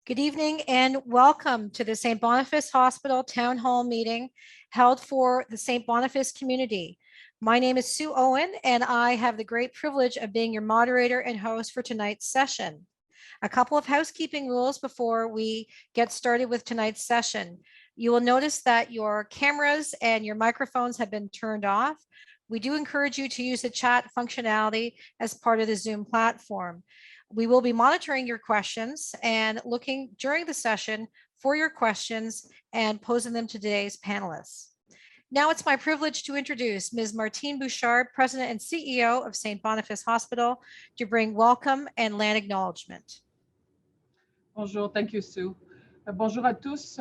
Good evening and welcome to the St. Boniface Hospital Town Hall meeting held for the St. Boniface community. My name is Sue Owen and I have the great privilege of being your moderator and host for tonight's session. A couple of housekeeping rules before we get started with tonight's session. You will notice that your cameras and your microphones have been turned off. We do encourage you to use the chat functionality as part of the Zoom platform. We will be monitoring your questions and looking during the session for your questions and posing them to today's panelists. Now it's my privilege to introduce Ms. Martine Bouchard, President and CEO of St. Boniface Hospital, to bring welcome and land acknowledgement. Bonjour, thank you, Sue. Bonjour à tous,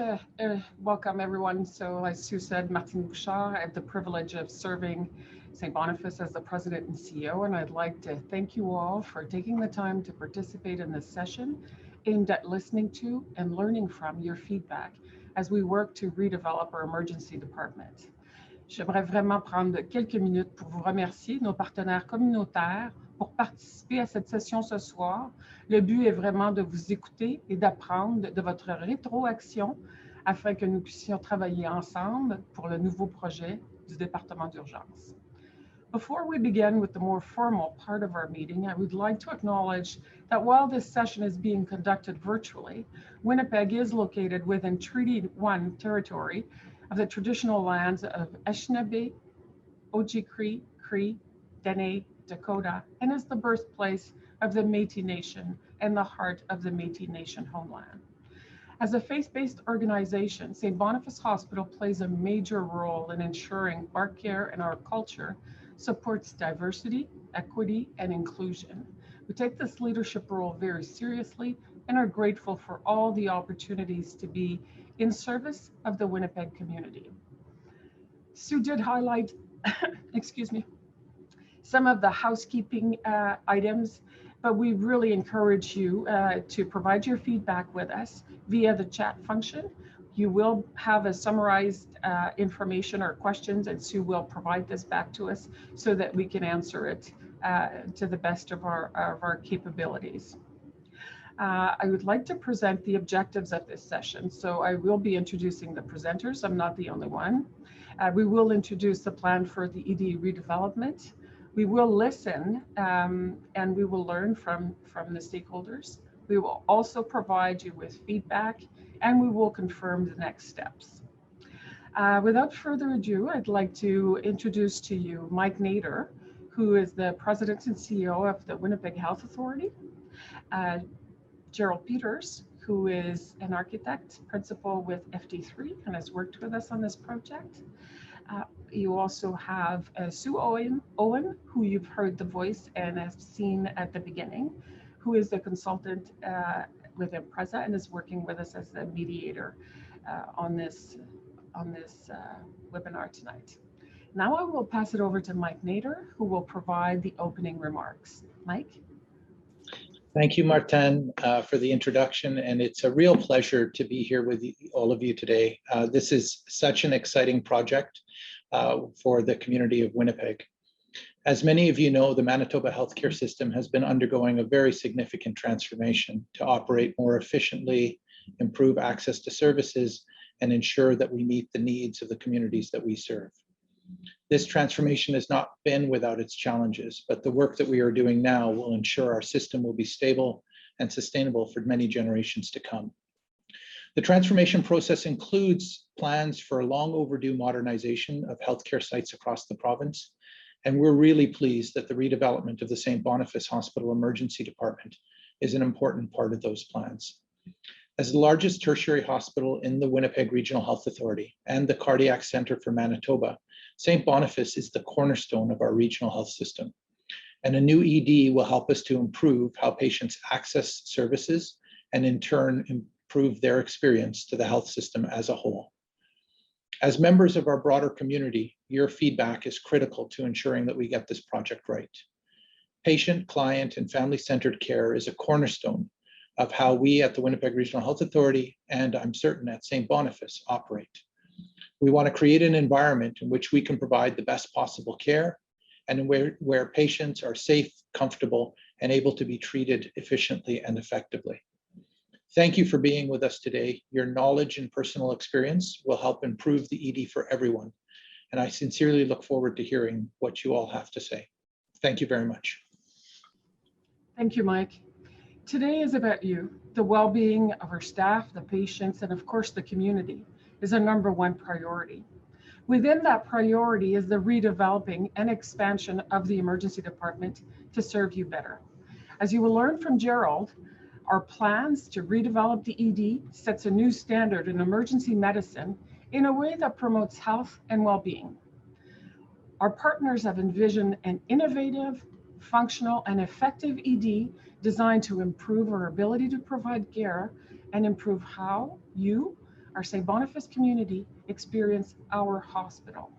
welcome everyone. So as Sue said, Martine Bouchard, I have the privilege of serving St. Boniface as the President and CEO, and I'd like to thank you all for taking the time to participate in this session aimed at listening to and learning from your feedback as we work to redevelop our emergency department. J'aimerais vraiment prendre quelques minutes pour vous remercier, nos partenaires communautaires, pour participer à cette session ce soir. Le but est vraiment de vous écouter et d'apprendre de votre rétroaction afin que nous puissions travailler ensemble pour le nouveau projet du département d'urgence. Before we begin with the more formal part of our meeting, I would like to acknowledge that while this session is being conducted virtually, Winnipeg is located within Treaty 1 territory of the traditional lands of Anishinaabe, Ojibwe, Cree, Dene, Dakota, and is the birthplace of the Métis Nation and the heart of the Métis Nation homeland. As a faith-based organization, St. Boniface Hospital plays a major role in ensuring our care and our culture supports diversity, equity, and inclusion. We take this leadership role very seriously and are grateful for all the opportunities to be in service of the Winnipeg community. Sue did highlight, excuse me, some of the housekeeping items, but we really encourage you to provide your feedback with us via the chat function. You will have a summarized information or questions, and Sue will provide this back to us so that we can answer it to the best of our capabilities. I would like to present the objectives of this session. So I will be introducing the presenters. I'm not the only one. We will introduce the plan for the ED redevelopment. We will listen and we will learn from the stakeholders. We will also provide you with feedback and we will confirm the next steps. Without further ado, I'd like to introduce to you Mike Nader, who is the President and CEO of the Winnipeg Health Authority. Gerald Peters, who is an architect, principal with FD3 and has worked with us on this project. You also have Sue Owen, who you've heard the voice and have seen at the beginning, who is the consultant with Impreza and is working with us as the mediator on this webinar tonight. Now I will pass it over to Mike Nader, who will provide the opening remarks. Mike? Thank you, Martine, for the introduction, and it's a real pleasure to be here with all of you today. This is such an exciting project for the community of Winnipeg. As many of you know, the Manitoba healthcare system has been undergoing a very significant transformation to operate more efficiently, improve access to services, and ensure that we meet the needs of the communities that we serve. This transformation has not been without its challenges, but the work that we are doing now will ensure our system will be stable and sustainable for many generations to come. The transformation process includes plans for a long overdue modernization of healthcare sites across the province, and we're really pleased that the redevelopment of the St. Boniface Hospital Emergency Department is an important part of those plans. As the largest tertiary hospital in the Winnipeg Regional Health Authority and the Cardiac Center for Manitoba, St. Boniface is the cornerstone of our regional health system. And a new ED will help us to improve how patients access services and in turn improve their experience to the health system as a whole. As members of our broader community, your feedback is critical to ensuring that we get this project right. Patient, client, and family-centered care is a cornerstone of how we at the Winnipeg Regional Health Authority, and I'm certain at St. Boniface, operate. We want to create an environment in which we can provide the best possible care and where patients are safe, comfortable, and able to be treated efficiently and effectively. Thank you for being with us today. Your knowledge and personal experience will help improve the ED for everyone. And I sincerely look forward to hearing what you all have to say. Thank you very much. Thank you, Mike. Today is about you. The well-being of our staff, the patients, and of course the community is our #1 priority. Within that priority is the redeveloping and expansion of the emergency department to serve you better. As you will learn from Gerald, our plans to redevelop the ED sets a new standard in emergency medicine in a way that promotes health and well-being. Our partners have envisioned an innovative, functional, and effective ED designed to improve our ability to provide care and improve how you, our St. Boniface community, experience our hospital.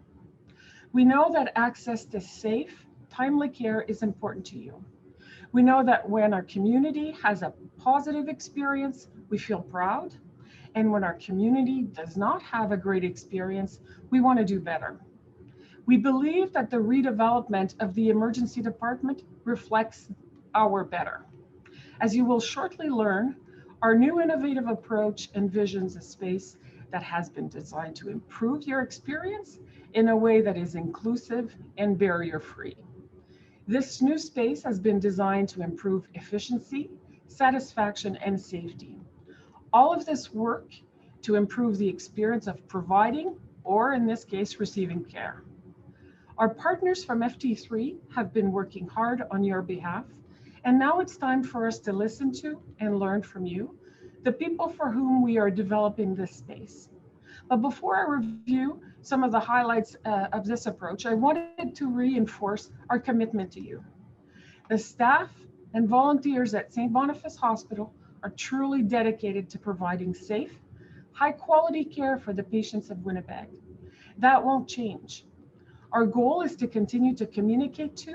We know that access to safe, timely care is important to you. We know that when our community has a positive experience, we feel proud. And when our community does not have a great experience, we want to do better. We believe that the redevelopment of the emergency department reflects our better. As you will shortly learn, our new innovative approach envisions a space that has been designed to improve your experience in a way that is inclusive and barrier-free. This new space has been designed to improve efficiency, satisfaction, and safety. All of this work to improve the experience of providing, or in this case, receiving care. Our partners from FT3 have been working hard on your behalf, and now it's time for us to listen to and learn from you, the people for whom we are developing this space. But before I review some of the highlights of this approach, I wanted to reinforce our commitment to you. The staff and volunteers at St. Boniface Hospital are truly dedicated to providing safe, high-quality care for the patients of Winnipeg. That won't change. Our goal is to continue to communicate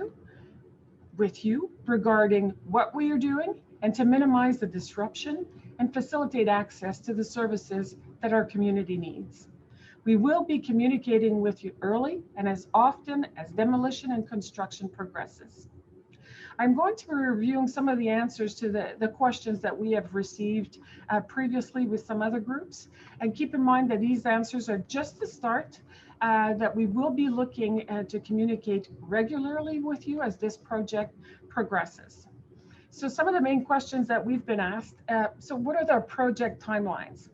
with you regarding what we are doing and to minimize the disruption and facilitate access to the services that our community needs. We will be communicating with you early and as often as demolition and construction progresses. I'm going to be reviewing some of the answers to the questions that we have received previously with some other groups. And keep in mind that these answers are just the start, that we will be looking to communicate regularly with you as this project progresses. So some of the main questions that we've been asked, so what are the project timelines?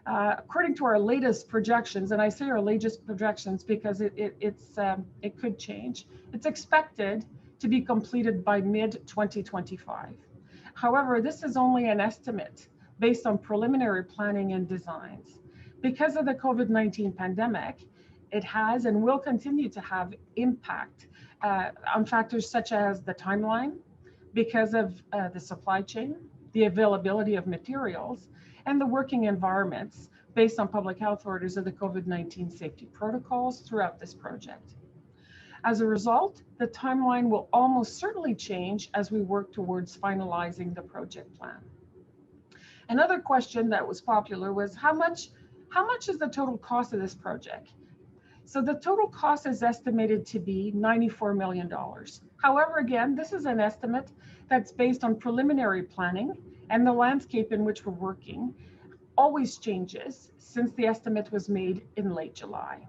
According to our latest projections, and I say our latest projections because it could change, it's expected to be completed by mid-2025. However, this is only an estimate based on preliminary planning and designs. Because of the COVID-19 pandemic, it has and will continue to have impact on factors such as the timeline, because of the supply chain, the availability of materials, and the working environments based on public health orders of the COVID-19 safety protocols throughout this project. As a result, the timeline will almost certainly change as we work towards finalizing the project plan. Another question that was popular was how much is the total cost of this project? So the total cost is estimated to be $94 million. However, again, this is an estimate that's based on preliminary planning, and the landscape in which we're working always changes since the estimate was made in late July.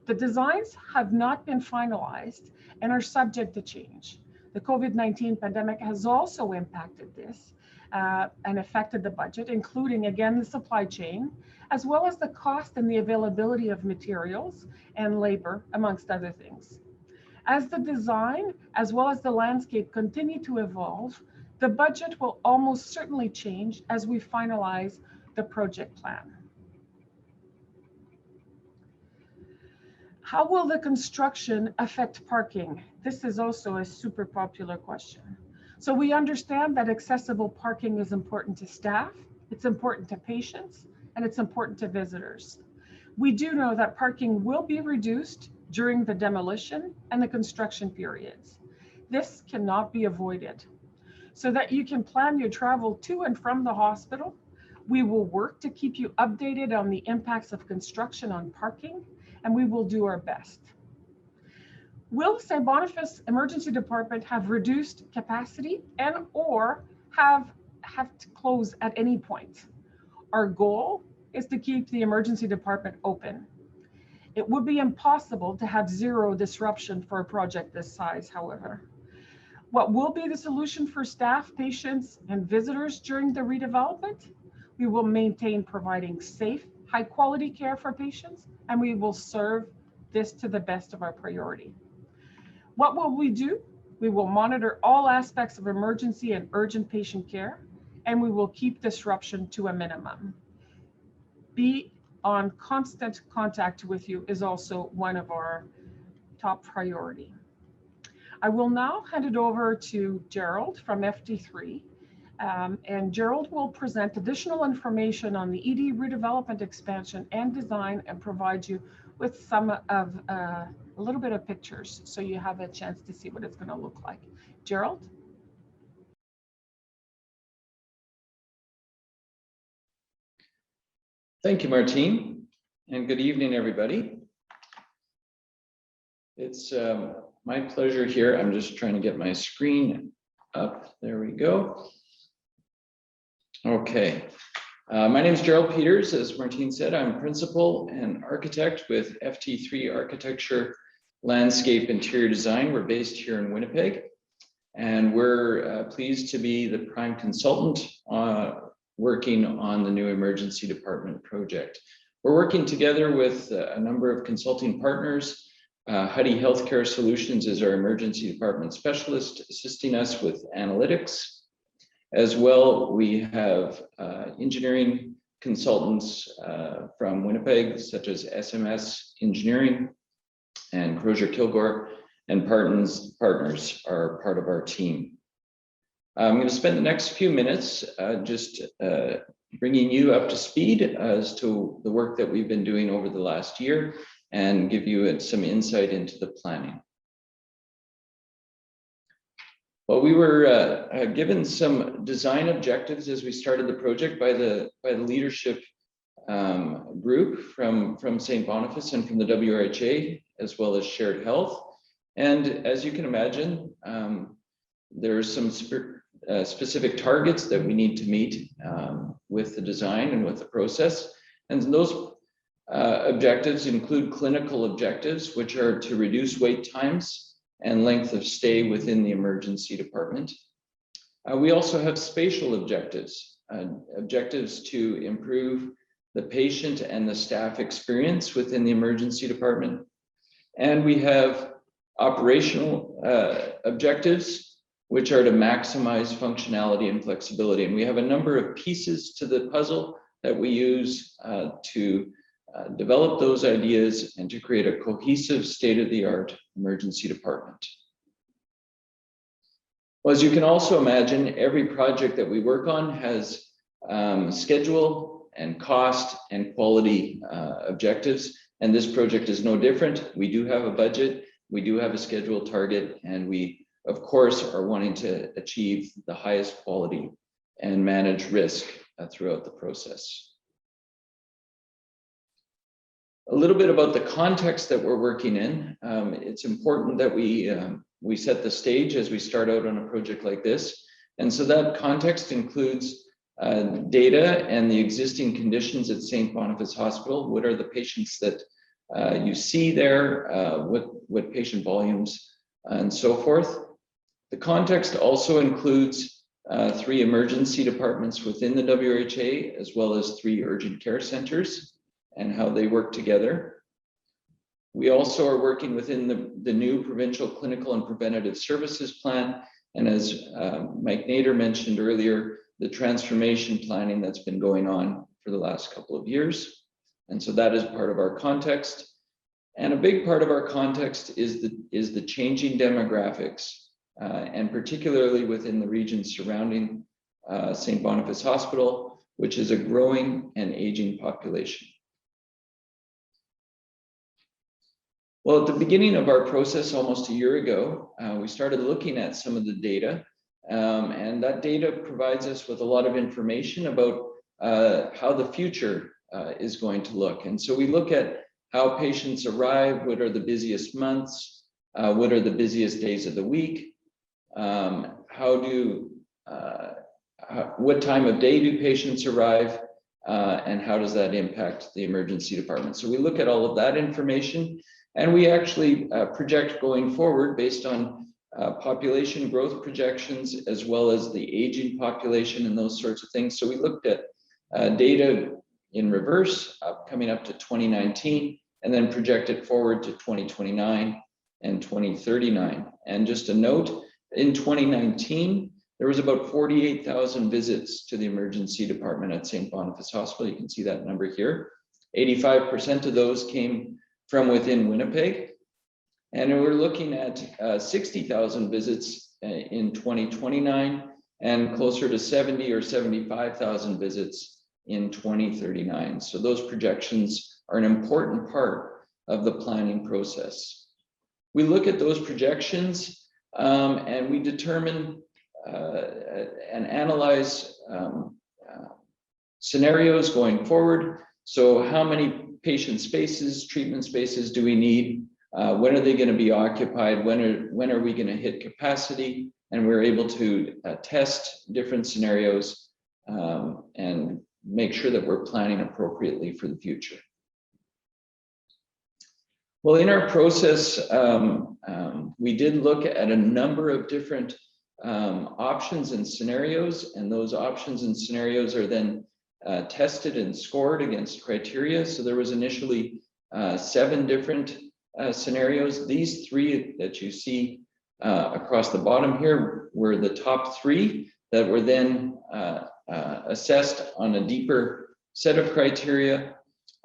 The designs have not been finalized and are subject to change. The COVID-19 pandemic has also impacted this and affected the budget, including, again, the supply chain, as well as the cost and the availability of materials and labor, amongst other things. As the design, as well as the landscape continue to evolve, the budget will almost certainly change as we finalize the project plan. How will the construction affect parking? This is also a super popular question. So we understand that accessible parking is important to staff, it's important to patients, and it's important to visitors. We do know that parking will be reduced during the demolition and the construction periods. This cannot be avoided. So that you can plan your travel to and from the hospital, we will work to keep you updated on the impacts of construction on parking, and we will do our best. Will St. Boniface Emergency Department have reduced capacity and or have have to close at any point. Our goal is to keep the emergency department open. It would be impossible to have zero disruption for a project this size, however. What will be the solution for staff, patients, and visitors during the redevelopment? We will maintain providing safe, high quality care for patients, and we will serve this to the best of our priority. What will we do? We will monitor all aspects of emergency and urgent patient care, and we will keep disruption to a minimum. Be on constant contact with you is also one of our top priority. I will now hand it over to Gerald from FD3. And Gerald will present additional information on the ED redevelopment expansion and design and provide you with some of a little bit of pictures so you have a chance to see what it's going to look like. Gerald? Thank you, Martine, and good evening, everybody. It's my pleasure here. I'm just trying to get my screen up. There we go. Okay. My name is Gerald Peters. As Martine said, I'm principal and architect with FT3 Architecture Landscape Interior Design. We're based here in Winnipeg, and we're pleased to be the prime consultant working on the new emergency department project. We're working together with a number of consulting partners. Huddy Healthcare Solutions is our emergency department specialist, assisting us with analytics. As well, we have engineering consultants from Winnipeg, such as SMS Engineering and Crozier Kilgore, and partners are part of our team. I'm going to spend the next few minutes just bringing you up to speed as to the work that we've been doing over the last year and give you some insight into the planning. Well, we were given some design objectives as we started the project by the leadership group from St. Boniface and from the WRHA, as well as Shared Health. And as you can imagine, there are some specific targets that we need to meet with the design and with the process. And those objectives include clinical objectives, which are to reduce wait times and length of stay within the emergency department. We also have spatial objectives, objectives to improve the patient and the staff experience within the emergency department. And we have operational objectives, which are to maximize functionality and flexibility. And we have a number of pieces to the puzzle that we use to develop those ideas and to create a cohesive state-of-the-art emergency department. Well, as you can also imagine, every project that we work on has schedule and cost and quality objectives, and this project is no different. We do have a budget, we do have a schedule target, and we, of course, are wanting to achieve the highest quality and manage risk throughout the process. A little bit about the context that we're working in. It's important that we set the stage as we start out on a project like this. And so that context includes data and the existing conditions at St. Boniface Hospital. What are the patients that you see there? What patient volumes and so forth. The context also includes 3 emergency departments within the WRHA, as well as 3 urgent care centers, and how they work together. We also are working within the new provincial clinical and preventative services plan. And as Mike Nader mentioned earlier, the transformation planning that's been going on for the last couple of years. And so that is part of our context. And a big part of our context is the changing demographics, and particularly within the region surrounding St. Boniface Hospital, which is a growing and aging population. Well, at the beginning of our process, almost a year ago, we started looking at some of the data, and that data provides us with a lot of information about how the future is going to look. And so we look at how patients arrive, what are the busiest months, what are the busiest days of the week, how what time of day do patients arrive, and how does that impact the emergency department? So we look at all of that information, and we actually project going forward based on population growth projections, as well as the aging population and those sorts of things. So we looked at data in reverse, coming up to 2019, and then project it forward to 2029 and 2039. And just a note, in 2019, there was about 48,000 visits to the emergency department at St. Boniface Hospital. You can see that number here. 85% of those came from within Winnipeg. And we're looking at 60,000 visits in 2029 and closer to 70 or 75,000 visits in 2039. So those projections are an important part of the planning process. We look at those projections and we determine and analyze scenarios going forward. So how many patient spaces, treatment spaces do we need? When are they going to be occupied? When are we going to hit capacity? And we're able to test different scenarios and make sure that we're planning appropriately for the future. Well, in our process, we did look at a number of different options and scenarios, and those options and scenarios are then tested and scored against criteria. So there was initially 7 different scenarios. These 3 that you see across the bottom here were the top 3 that were then assessed on a deeper set of criteria,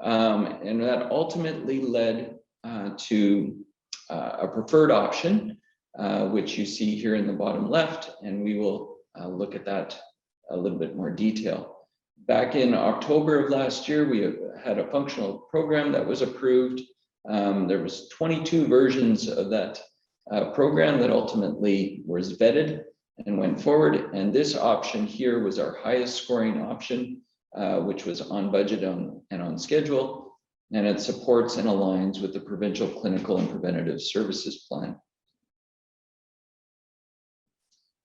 and that ultimately led to a preferred option, which you see here in the bottom left, and we will look at that a little bit more detail. Back in October of last year, we had a functional program that was approved. There was 22 versions of that program that ultimately was vetted and went forward. And this option here was our highest scoring option, which was on budget and on schedule. And it supports and aligns with the Provincial Clinical and Preventative Services Plan.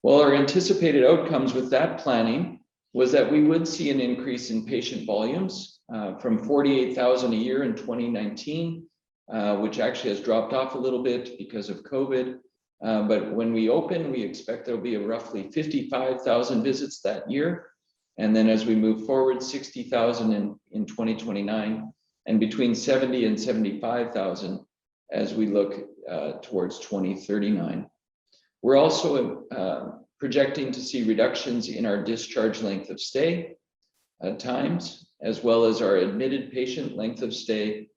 Well, our anticipated outcomes with that planning was that we would see an increase in patient volumes from 48,000 a year in 2019, which actually has dropped off a little bit because of COVID. But when we open, we expect there'll be roughly 55,000 visits that year. And then as we move forward, 60,000 in 2029, and between 70 and 75,000 as we look towards 2039. We're also projecting to see reductions in our discharge length of stay times, as well as our admitted patient length of stay,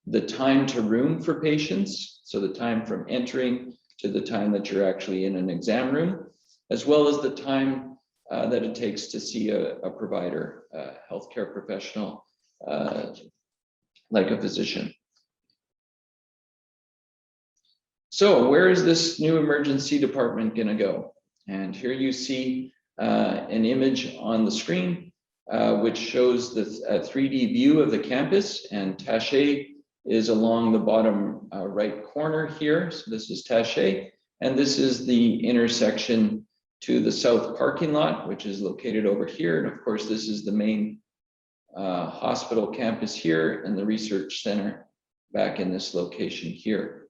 the time to room for patients, so the time from entering to the time that you're actually in an exam room, as well as the time that it takes to see a provider, a healthcare professional, like a physician. So where is this new emergency department going to go? And here you see an image on the screen, which shows the 3D view of the campus, and Taché is along the bottom right corner here. So this is Taché, and this is the intersection to the south parking lot, which is located over here. And of course, this is the main hospital campus here, and the research center back in this location here.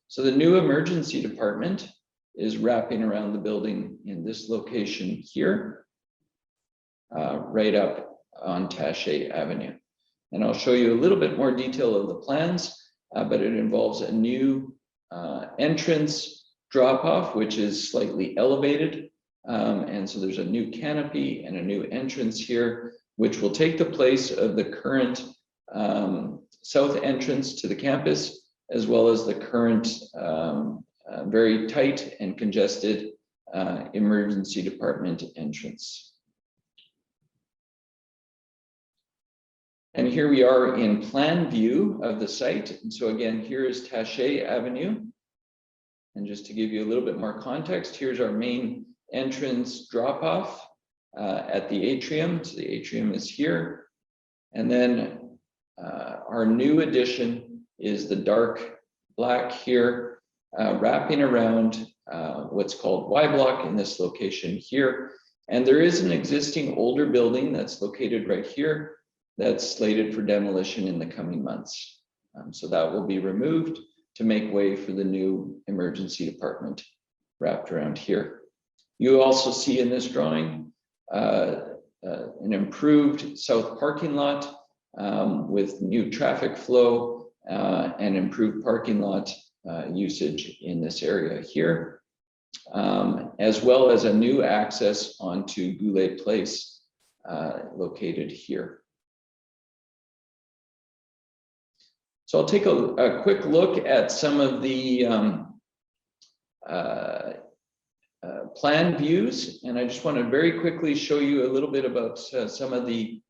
So the new emergency department is wrapping around the building in this location here, right up on Taché Avenue. And I'll show you a little bit more detail of the plans, but it involves a new entrance drop-off, which is slightly elevated. And so there's a new canopy and a new entrance here, which will take the place of the current south entrance to the campus, as well as the current very tight and congested emergency department entrance. And here we are in plan view of the site. And so again, here is Taché Avenue. And just to give you a little bit more context, here's our main entrance drop-off at the atrium. So the atrium is here. And then our new addition is the dark black here, wrapping around what's called Y block in this location here. And there is an existing older building that's located right here that's slated for demolition in the coming months. So that will be removed to make way for the new emergency department wrapped around here. You also see in this drawing an improved south parking lot with new traffic flow and improved parking lot usage in this area here, as well as a new access onto Goulet Place located here. So I'll take a quick look at some of the plan views, and I just want to very quickly show you a little bit about some of the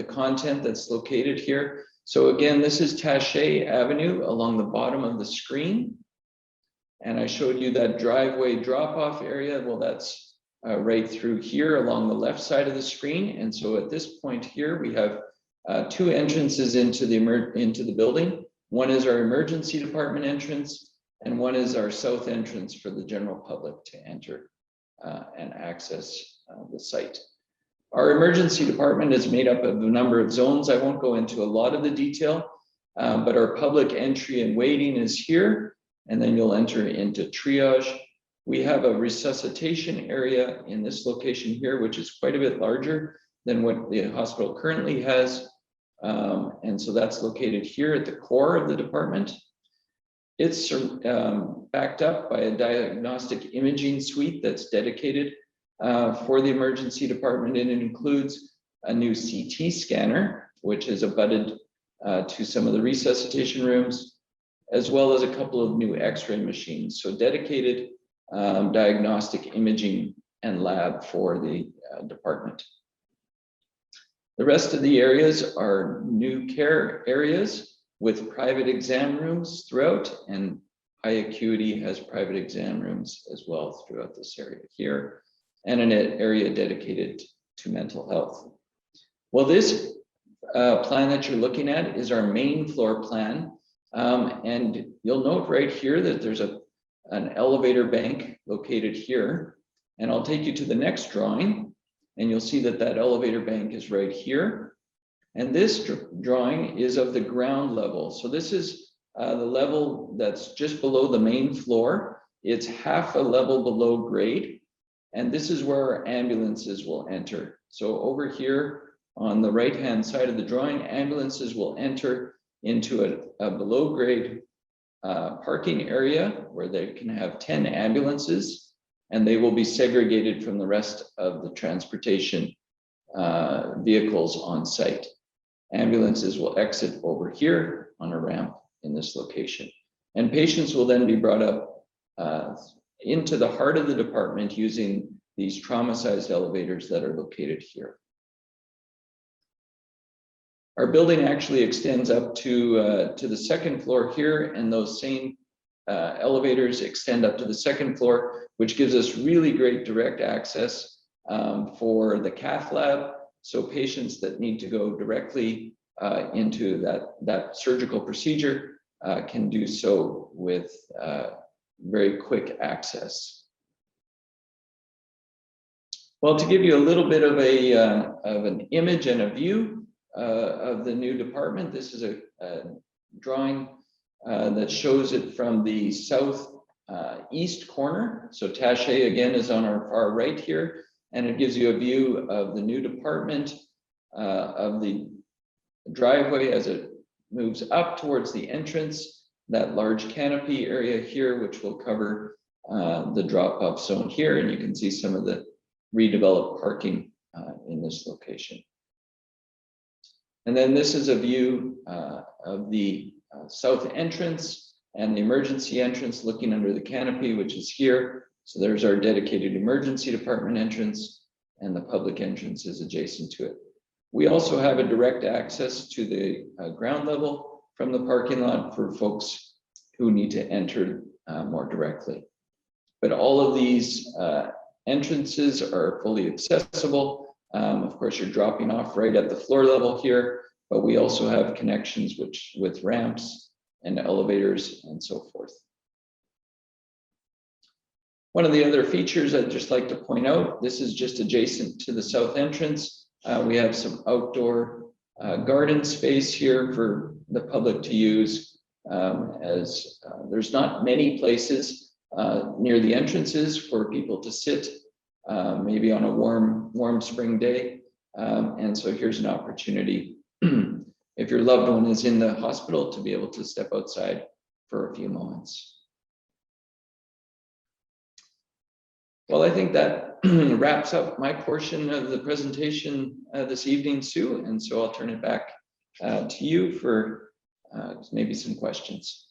content that's located here. So again, this is Taché Avenue along the bottom of the screen, and I showed you that driveway drop-off area. Well, that's right through here along the left side of the screen, and so at this point here we have two entrances into the building. One is our emergency department entrance, and one is our south entrance for the general public to enter and access the site. Our emergency department is made up of a number of zones. I won't go into a lot of the detail, but our public entry and waiting is here, and then you'll enter into triage. We have a resuscitation area in this location here, which is quite a bit larger than what the hospital currently has. And so that's located here at the core of the department. It's backed up by a diagnostic imaging suite that's dedicated for the emergency department, and it includes a new CT scanner, which is abutted to some of the resuscitation rooms, as well as a couple of new X-ray machines. So dedicated diagnostic imaging and lab for the department. The rest of the areas are new care areas with private exam rooms throughout, and high acuity has private exam rooms as well throughout this area here, and an area dedicated to mental health. Well, this plan that you're looking at is our main floor plan. And you'll note right here that there's an elevator bank located here. And I'll take you to the next drawing, and you'll see that that elevator bank is right here. And this drawing is of the ground level. So this is the level that's just below the main floor. It's half a level below grade. And this is where our ambulances will enter. So over here on the right-hand side of the drawing, ambulances will enter into a below grade parking area where they can have 10 ambulances, and they will be segregated from the rest of the transportation vehicles on site. Ambulances will exit over here on a ramp in this location. And patients will then be brought up into the heart of the department using these trauma-sized elevators that are located here. Our building actually extends up to the second floor here, and those same elevators extend up to the second floor, which gives us really great direct access for the cath lab. So patients that need to go directly into that surgical procedure can do so with very quick access. Well, to give you a little bit of an image and a view of the new department, this is a drawing that shows it from the south east corner. So Taché again is on our far right here, and it gives you a view of the new department, of the driveway as it moves up towards the entrance, that large canopy area here, which will cover the drop-off zone here, and you can see some of the redeveloped parking in this location. And then this is a view of the south entrance and the emergency entrance looking under the canopy, which is here. So there's our dedicated emergency department entrance, and the public entrance is adjacent to it. We also have a direct access to the ground level from the parking lot for folks who need to enter more directly. But all of these entrances are fully accessible. Of course, you're dropping off right at the floor level here, but we also have connections with ramps and elevators and so forth. One of the other features I'd just like to point out, this is just adjacent to the south entrance. We have some outdoor garden space here for the public to use, as there's not many places near the entrances for people to sit, maybe on a warm spring day. And so here's an opportunity if your loved one is in the hospital to be able to step outside for a few moments. Well, I think that wraps up my portion of the presentation this evening, Sue. And so I'll turn it back to you for maybe some questions.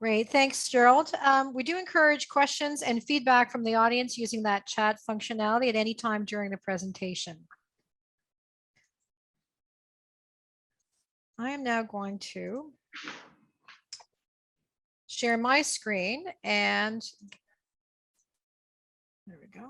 Great, thanks, Gerald. We do encourage questions and feedback from the audience using that chat functionality at any time during the presentation. I am now going to share my screen, and there we go.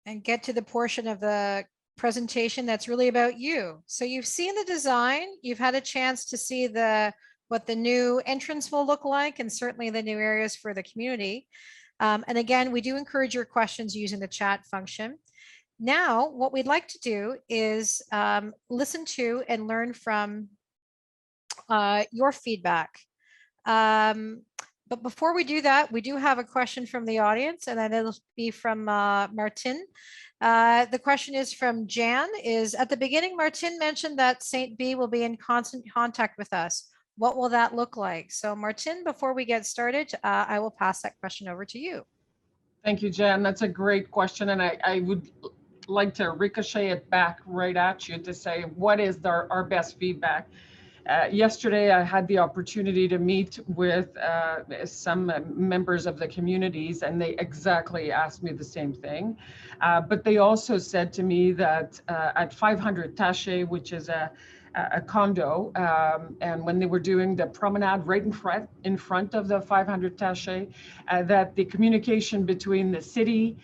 And get to the portion of the presentation that's really about you. So you've seen the design, you've had a chance to see what the new entrance will look like, and certainly the new areas for the community. And again, we do encourage your questions using the chat function. Now, what we'd like to do is listen to and learn from your feedback. But before we do that, we do have a question from the audience, and then it'll be from Martin. The question is from Jan. At the beginning, Martin mentioned that St. B will be in constant contact with us. What will that look like? So Martin, before we get started, I will pass that question over to you. Thank you, Jan. That's a great question. And I would like to ricochet it back right at you to say, what is our best feedback? Yesterday, I had the opportunity to meet with some members of the communities, and they exactly asked me the same thing. But they also said to me that at 500 Taché, which is a condo, and when they were doing the promenade right in front of the 500 Taché, that the communication between the city,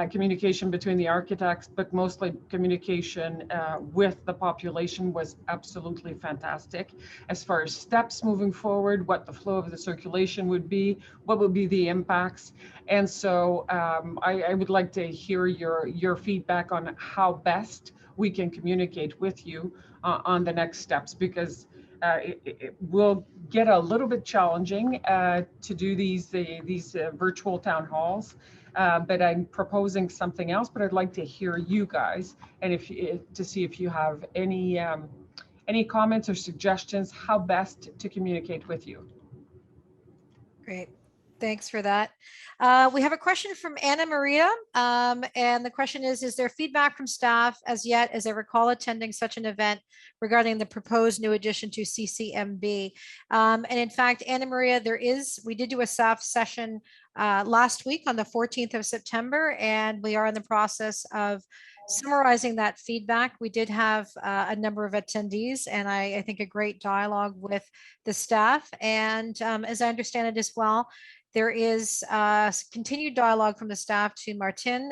communication between the architects, but mostly communication with the population was absolutely fantastic. As far as steps moving forward, what the flow of the circulation would be, what would be the impacts. And so I would like to hear your feedback on how best we can communicate with you on the next steps, because it will get a little bit challenging to do these virtual town halls. But I'm proposing something else, but I'd like to hear you guys, and to see if you have any comments or suggestions how best to communicate with you. Great. Thanks for that. We have a question from Anna Maria, and the question is there feedback from staff as yet, as I recall attending such an event regarding the proposed new addition to CCMB? And in fact, Anna Maria, we did do a staff session last week on the 14th of September, and we are in the process of summarizing that feedback. We did have a number of attendees, and I think a great dialogue with the staff. And as I understand it as well, there is continued dialogue from the staff to Martin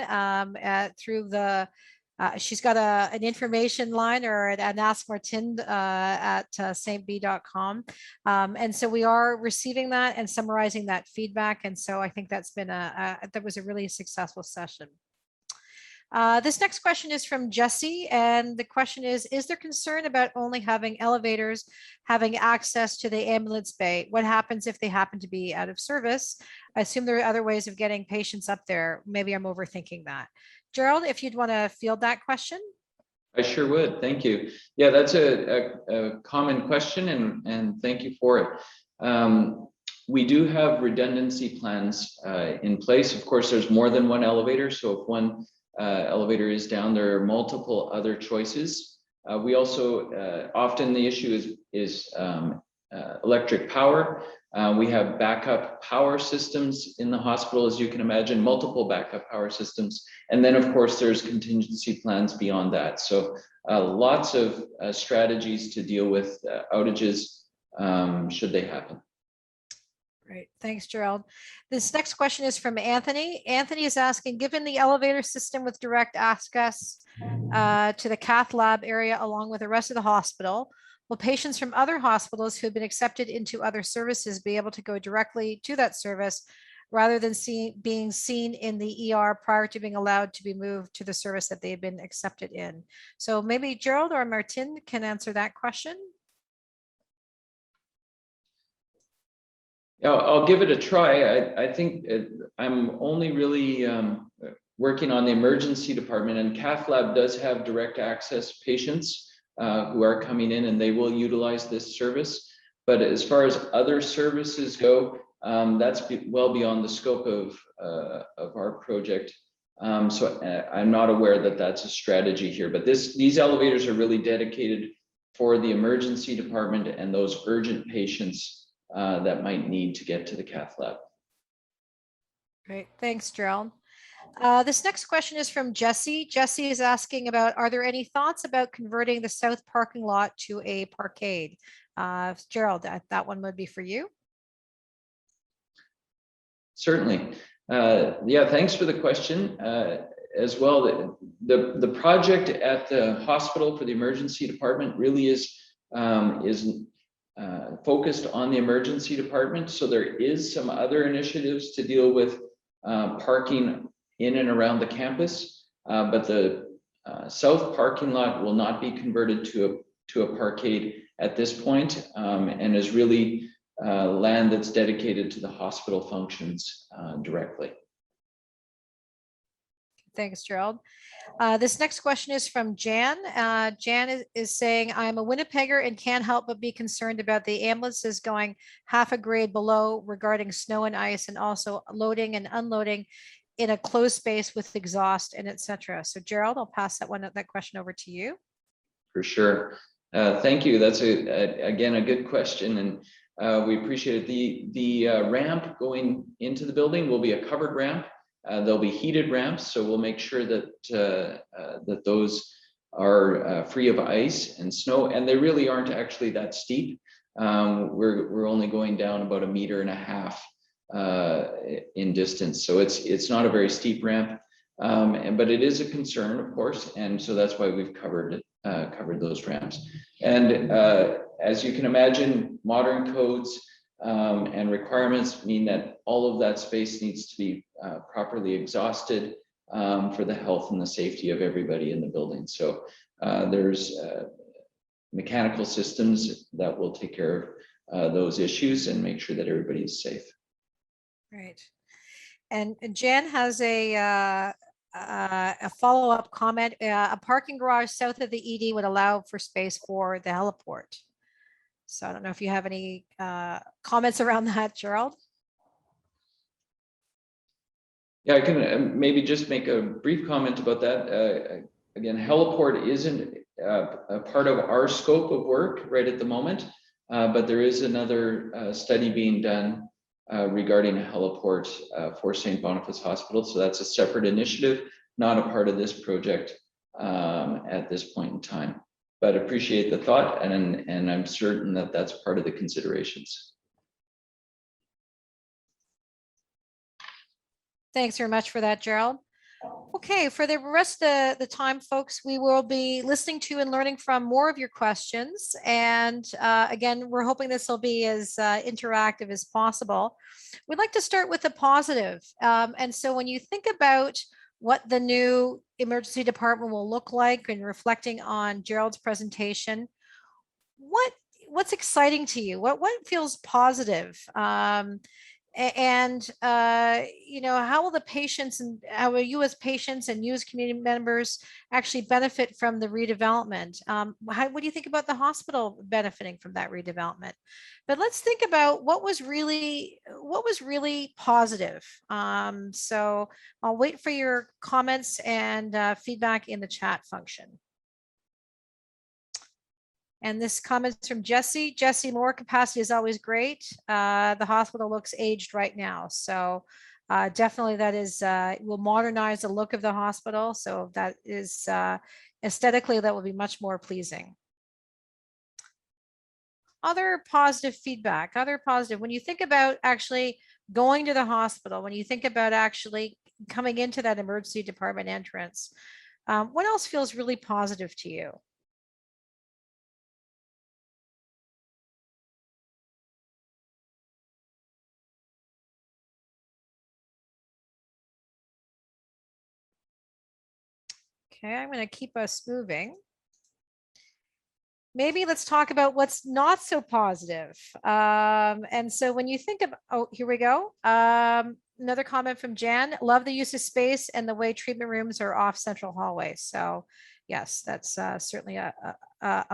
through the, she's got an information line or an Ask Martin at stb.com. And so we are receiving that and summarizing that feedback. And so I think that's been that was a really successful session. This next question is from Jesse, and the question is there concern about only having elevators having access to the ambulance bay? What happens if they happen to be out of service? I assume there are other ways of getting patients up there. Maybe I'm overthinking that. Gerald, if you'd want to field that question. I sure would. Thank you. Yeah, that's a common question, and thank you for it. We do have redundancy plans in place. Of course, there's more than one elevator, so if one elevator is down, there are multiple other choices. We also often the issue is electric power. We have backup power systems in the hospital, as you can imagine, multiple backup power systems. And then, of course, there's contingency plans beyond that. So lots of strategies to deal with outages should they happen. Great. Thanks, Gerald. This next question is from Anthony. Anthony is asking, given the elevator system with direct access to the cath lab area along with the rest of the hospital, will patients from other hospitals who have been accepted into other services be able to go directly to that service rather than being seen in the ER prior to being allowed to be moved to the service that they've been accepted in? So maybe Gerald or Martin can answer that question. Yeah, I'll give it a try. I think I'm only really working on the emergency department, and cath lab does have direct access patients who are coming in, and they will utilize this service. But as far as other services go, that's well beyond the scope of our project. So I'm not aware that that's a strategy here, but these elevators are really dedicated for the emergency department and those urgent patients that might need to get to the cath lab. Great, thanks, Gerald. This next question is from Jesse. Jesse is asking about, are there any thoughts about converting the south parking lot to a parkade? Gerald, that one would be for you. Certainly. Yeah, thanks for the question as well. The project at the hospital for the emergency department really is focused on the emergency department. So there is some other initiatives to deal with parking in and around the campus, but the south parking lot will not be converted to a parkade at this point, and is really land that's dedicated to the hospital functions directly. Thanks, Gerald. This next question is from Jan. Jan is saying, I'm a Winnipegger and can't help but be concerned about the ambulances going half a grade below regarding snow and ice, and also loading and unloading in a closed space with exhaust and etc. So Gerald, I'll pass that question over to you. For sure. Thank you. That's again a good question, and we appreciate it. The ramp going into the building will be a covered ramp. There'll be heated ramps, so we'll make sure that that those are free of ice and snow, and they really aren't actually that steep. We're only going down about 1.5 meters in distance, so it's not a very steep ramp, but it is a concern, of course, and so that's why we've covered those ramps. And as you can imagine, modern codes and requirements mean that all of that space needs to be properly exhausted for the health and the safety of everybody in the building. So there's mechanical systems that will take care of those issues and make sure that everybody is safe. Right. And Jan has a follow-up comment. A parking garage south of the ED would allow for space for the heliport. So I don't know if you have any comments around that, Gerald. Yeah, I can maybe just make a brief comment about that. Again, heliport isn't a part of our scope of work right at the moment, but there is another study being done regarding a heliport for St. Boniface Hospital. So that's a separate initiative, not a part of this project at this point in time. But appreciate the thought, and I'm certain that that's part of the considerations. Thanks very much for that, Gerald. Okay, for the rest of the time, folks, we will be listening to and learning from more of your questions. And again, we're hoping this will be as interactive as possible. We'd like to start with the positive. And so when you think about what the new emergency department will look like and reflecting on Gerald's presentation, what's exciting to you? What feels positive? And you know, how will the patients and how will you as patients and you as community members actually benefit from the redevelopment? What do you think about the hospital benefiting from that redevelopment? But let's think about what was really positive. So I'll wait for your comments and feedback in the chat function. And this comment's from Jesse. Jesse, more capacity is always great. The hospital looks aged right now. So definitely that is, will modernize the look of the hospital. So that is aesthetically, that will be much more pleasing. other positive feedback, other positive, when you think about actually going to the hospital, when you think about actually coming into that emergency department entrance, what else feels really positive to you? Okay, I'm going to keep us moving. Maybe let's talk about what's not so positive. And so when you think of, oh, here we go. Another comment from Jan, love the use of space and the way treatment rooms are off central hallways. So yes, that's certainly a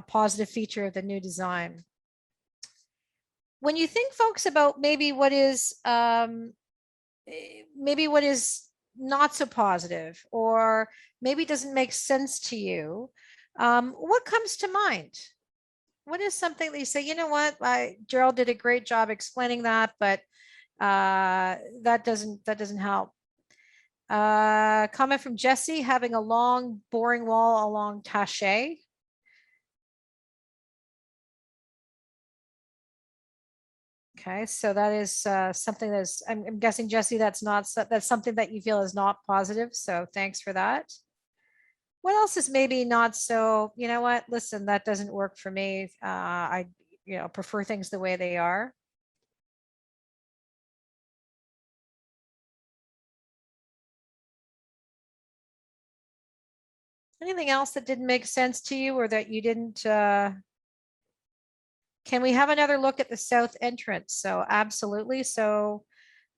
positive feature of the new design. When you think, folks, about maybe what is not so positive, or maybe doesn't make sense to you, what comes to mind? What is something that you say, you know what, Gerald did a great job explaining that, but that doesn't help. Comment from Jesse, having a long, boring wall along Taché. Okay, so that is something that's, I'm guessing, Jesse, that's something that you feel is not positive. So thanks for that. What else is maybe not so, you know what, listen, that doesn't work for me. I prefer things the way they are. Anything else that didn't make sense to you, or that you didn't, can we have another look at the south entrance? So absolutely. So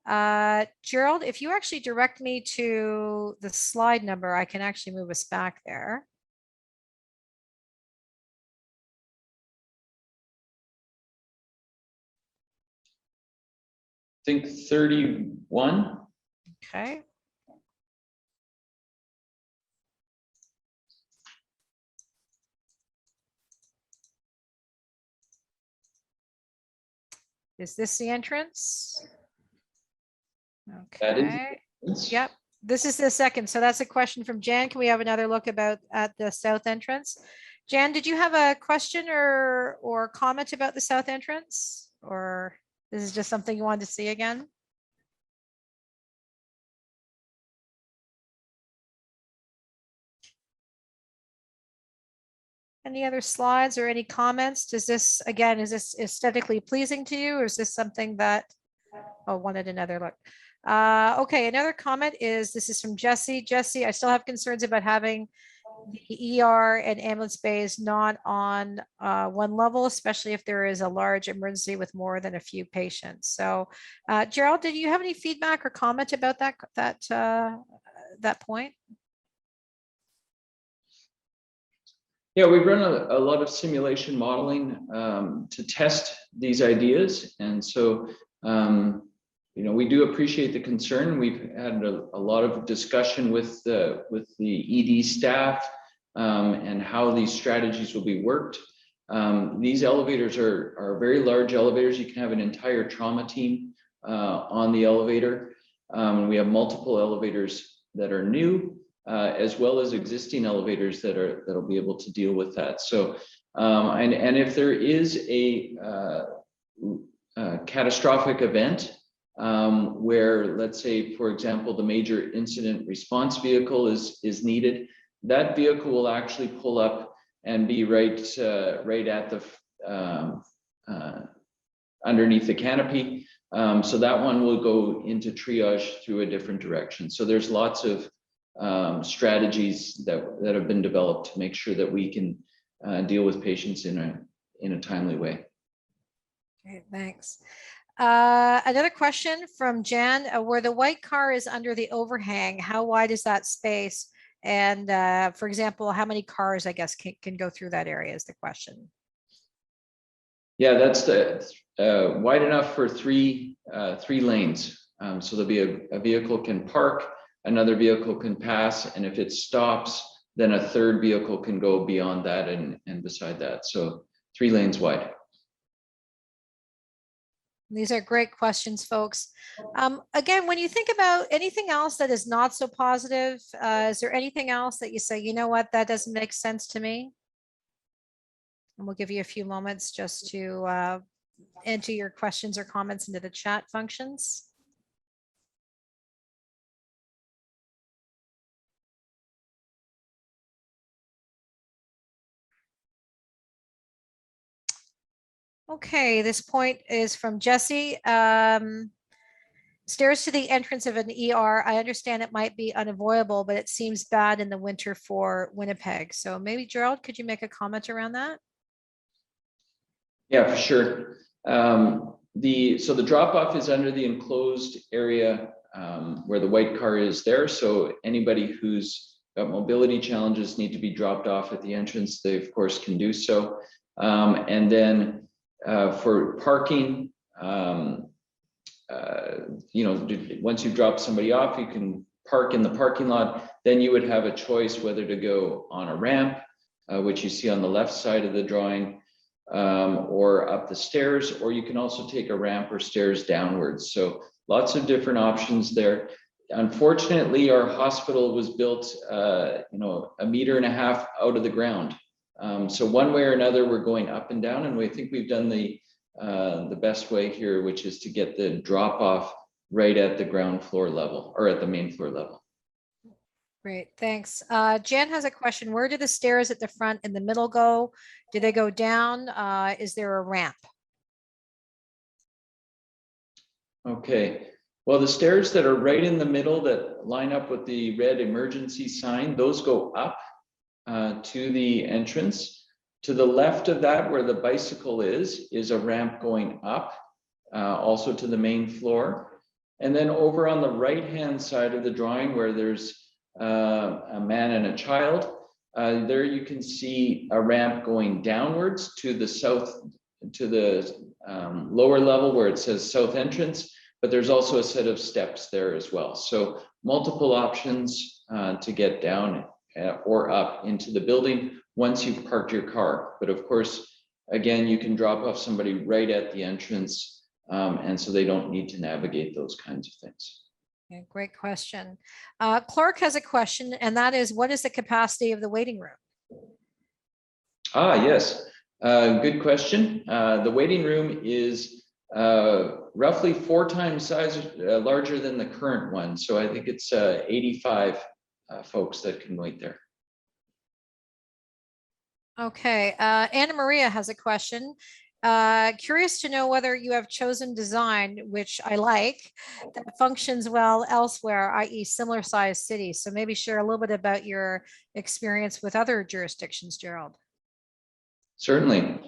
Gerald, if you actually direct me to the slide number, I can actually move us back there. I think 31. Okay. Is this the entrance? Okay. Yep. This is the second. So that's a question from Jan. Can we have another look at the south entrance? Jan, did you have a question or comment about the south entrance? Or this is just something you wanted to see again? Any other slides or any comments? Does this, again, is this aesthetically pleasing to you, or is this something that, oh, wanted another look? Okay, another comment is, this is from Jesse. Jesse, I still have concerns about having the ER and ambulance bays not on one level, especially if there is a large emergency with more than a few patients. So Gerald, did you have any feedback or comment about that point? Yeah, we've run a lot of simulation modeling to test these ideas. And so, we do appreciate the concern. We've had a lot of discussion with the ED staff and how these strategies will be worked. These elevators are very large elevators. You can have an entire trauma team on the elevator. We have multiple elevators that are new, as well as existing elevators that'll be able to deal with that. So, and if there is a catastrophic event where, let's say, for example, the major incident response vehicle is needed, that vehicle will actually pull up and be right at the underneath the canopy. So that one will go into triage through a different direction. So there's lots of strategies that have been developed to make sure that we can deal with patients in a timely way. Okay, thanks. Another question from Jan, where the white car is under the overhang, how wide is that space? And for example, how many cars, I guess, can go through that area is the question. Yeah, that's wide enough for three lanes. So there'll be a vehicle can park, another vehicle can pass, and if it stops, then a third vehicle can go beyond that and beside that. So 3 lanes wide. These are great questions, folks. Again, when you think about anything else that is not so positive, is there anything else that you say, you know what, that doesn't make sense to me? And we'll give you a few moments just to enter your questions or comments into the chat functions. Okay, this point is from Jesse. Stairs to the entrance of an ER. I understand it might be unavoidable, but it seems bad in the winter for Winnipeg. So maybe Gerald, could you make a comment around that? Yeah, for sure. So the drop off is under the enclosed area where the white car is there. So anybody who's got mobility challenges need to be dropped off at the entrance. They of course can do so. And then for parking, once you drop somebody off, you can park in the parking lot. Then you would have a choice whether to go on a ramp, which you see on the left side of the drawing, or up the stairs, or you can also take a ramp or stairs downwards. So lots of different options there. Unfortunately, our hospital was built, 1.5 meters out of the ground. So one way or another, we're going up and down, and we think we've done the best way here, which is to get the drop off right at the ground floor level or at the main floor level. Great, thanks. Jan has a question. Where do the stairs at the front and the middle go? Do they go down? Is there a ramp? Okay, well, the stairs that are right in the middle that line up with the red emergency sign, those go up to the entrance. To the left of that, where the bicycle is a ramp going up, also to the main floor. And then over on the right-hand side of the drawing, where there's a man and a child, there you can see a ramp going downwards to the south, to the lower level where it says south entrance, but there's also a set of steps there as well. So multiple options to get down or up into the building once you've parked your car. But of course, again, you can drop off somebody right at the entrance, and so they don't need to navigate those kinds of things. Okay, great question. Clark has a question, and that is, what is the capacity of the waiting room? Yes, good question. The waiting room is roughly 4 times size larger than the current one. So I think it's 85 folks that can wait there. Okay, Anna Maria has a question. Curious to know whether you have chosen design, which I like, that functions well elsewhere, i.e. similar sized cities. So maybe share a little bit about your experience with other jurisdictions, Gerald. Certainly.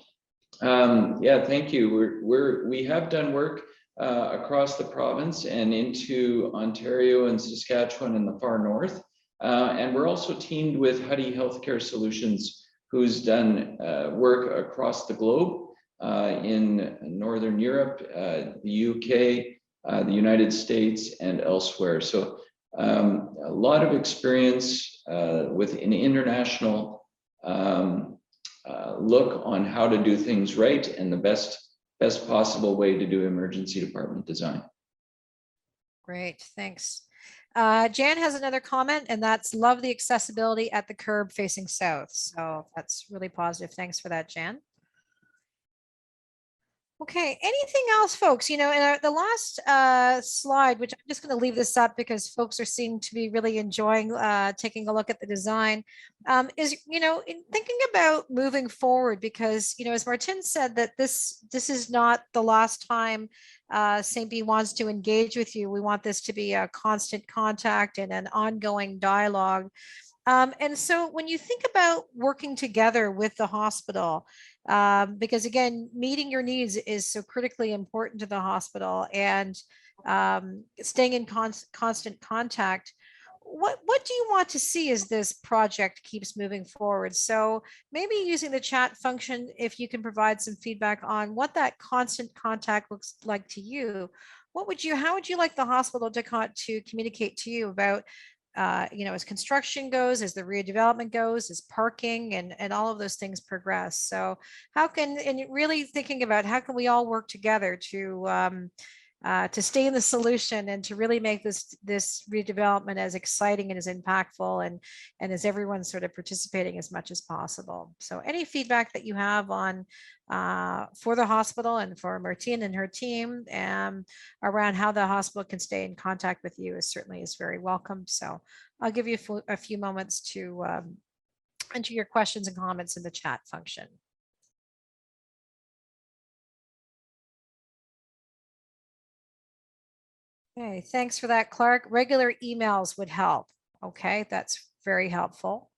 Yeah, thank you. We have done work across the province and into Ontario and Saskatchewan in the far north. And we're also teamed with Huddy Healthcare Solutions, who's done work across the globe in Northern Europe, the UK, the United States, and elsewhere. So a lot of experience with an international look on how to do things right and the best possible way to do emergency department design. Great, thanks. Jan has another comment, and that's love the accessibility at the curb facing south. So that's really positive. Thanks for that, Jan. Okay, anything else, folks? In the last slide, which I'm just going to leave this up because folks are seeming to be really enjoying taking a look at the design, is, in thinking about moving forward, because, as Martin said, that this is not the last time St. B wants to engage with you. We want this to be a constant contact and an ongoing dialogue. And so when you think about working together with the hospital, because again, meeting your needs is so critically important to the hospital, and staying in constant contact, what do you want to see as this project keeps moving forward? So maybe using the chat function, if you can provide some feedback on what that constant contact looks like to you. How would you like the hospital to communicate to you about as construction goes, as the redevelopment goes, as parking and all of those things progress? So and really thinking about how can we all work together to to stay in the solution and to really make this redevelopment as exciting and as impactful and as everyone's sort of participating as much as possible. So any feedback that you have on for the hospital and for Martine and her team around how the hospital can stay in contact with you is very welcome. So I'll give you a few moments to enter your questions and comments in the chat function. Okay, thanks for that, Clark. Regular emails would help. Okay, that's very helpful.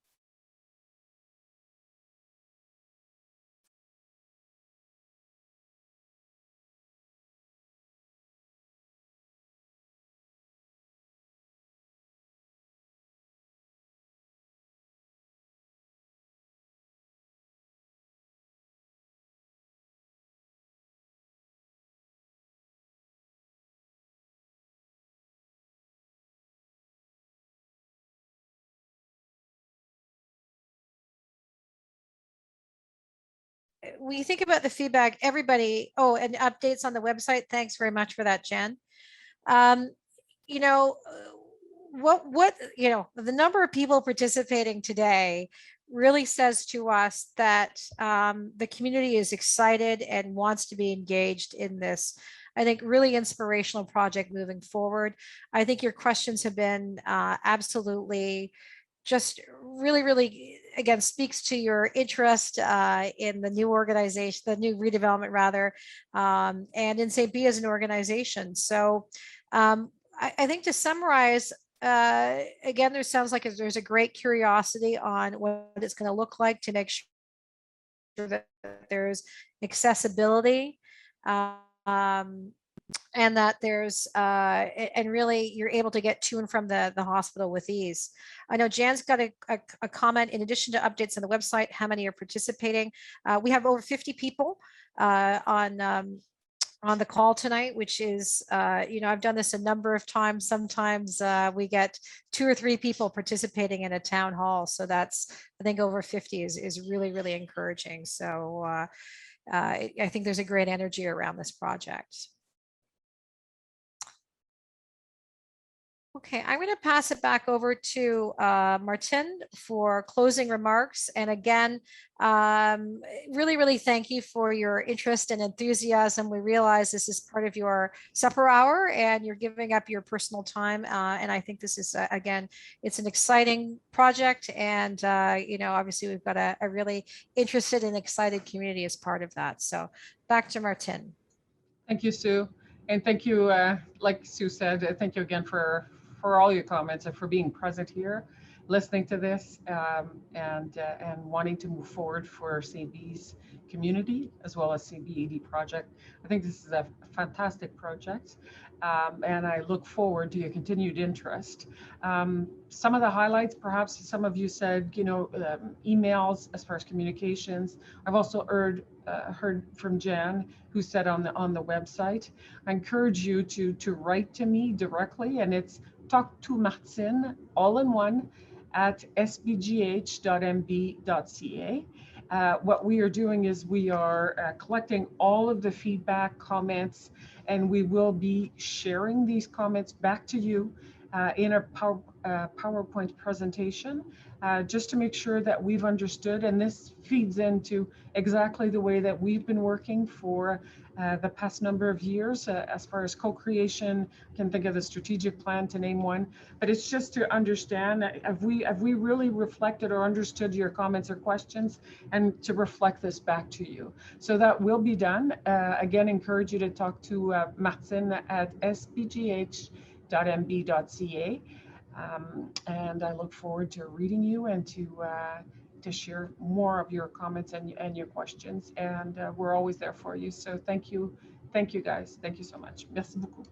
When you think about the feedback, everybody, oh, and updates on the website. Thanks very much for that, Jen. Um, you know, the number of people participating today really says to us that the community is excited and wants to be engaged in this, I think, really inspirational project moving forward. I think your questions have been absolutely just really, again, speaks to your interest in the new organization, the new redevelopment rather, and in St. B as an organization. So I think to summarize, again, there sounds like there's a great curiosity on what it's going to look like to make sure that there's accessibility. And that there's and really you're able to get to and from the hospital with ease. I know Jan's got a comment. In addition to updates on the website, how many are participating? We have over 50 people on the call tonight, which is, I've done this a number of times. Sometimes we get 2 or 3 people participating in a town hall. So that's, I think over 50 is really encouraging. So I think there's a great energy around this project. Okay, I'm going to pass it back over to Martin for closing remarks. And again, really thank you for your interest and enthusiasm. We realize this is part of your supper hour and you're giving up your personal time. And I think this is, again, it's an exciting project. And, obviously we've got a really interested and excited community as part of that. So back to Martin. Thank you, Sue. And thank you, like Sue said, thank you again for all your comments and for being present here, listening to this, and wanting to move forward for St. B's community as well as St. B AD project. I think this is a fantastic project, and I look forward to your continued interest. Some of the highlights, perhaps some of you said, emails as far as communications. I've also heard from Jan, who said on the website. I encourage you to write to me directly, and it's talk to Martine, all in one, at sbgh.mb.ca. What we are doing is we are collecting all of the feedback, comments, and we will be sharing these comments back to you in a PowerPoint presentation, just to make sure that we've understood. And this feeds into exactly the way that we've been working for the past number of years as far as co-creation. I can think of the strategic plan to name one, but it's just to understand, have we really reflected or understood your comments or questions, and to reflect this back to you. So that will be done. Again, encourage you to talk to Martine at sbgh.mb.ca. And I look forward to reading you and to share more of your comments and your questions. And we're always there for you. So thank you guys. Thank you so much. Merci beaucoup.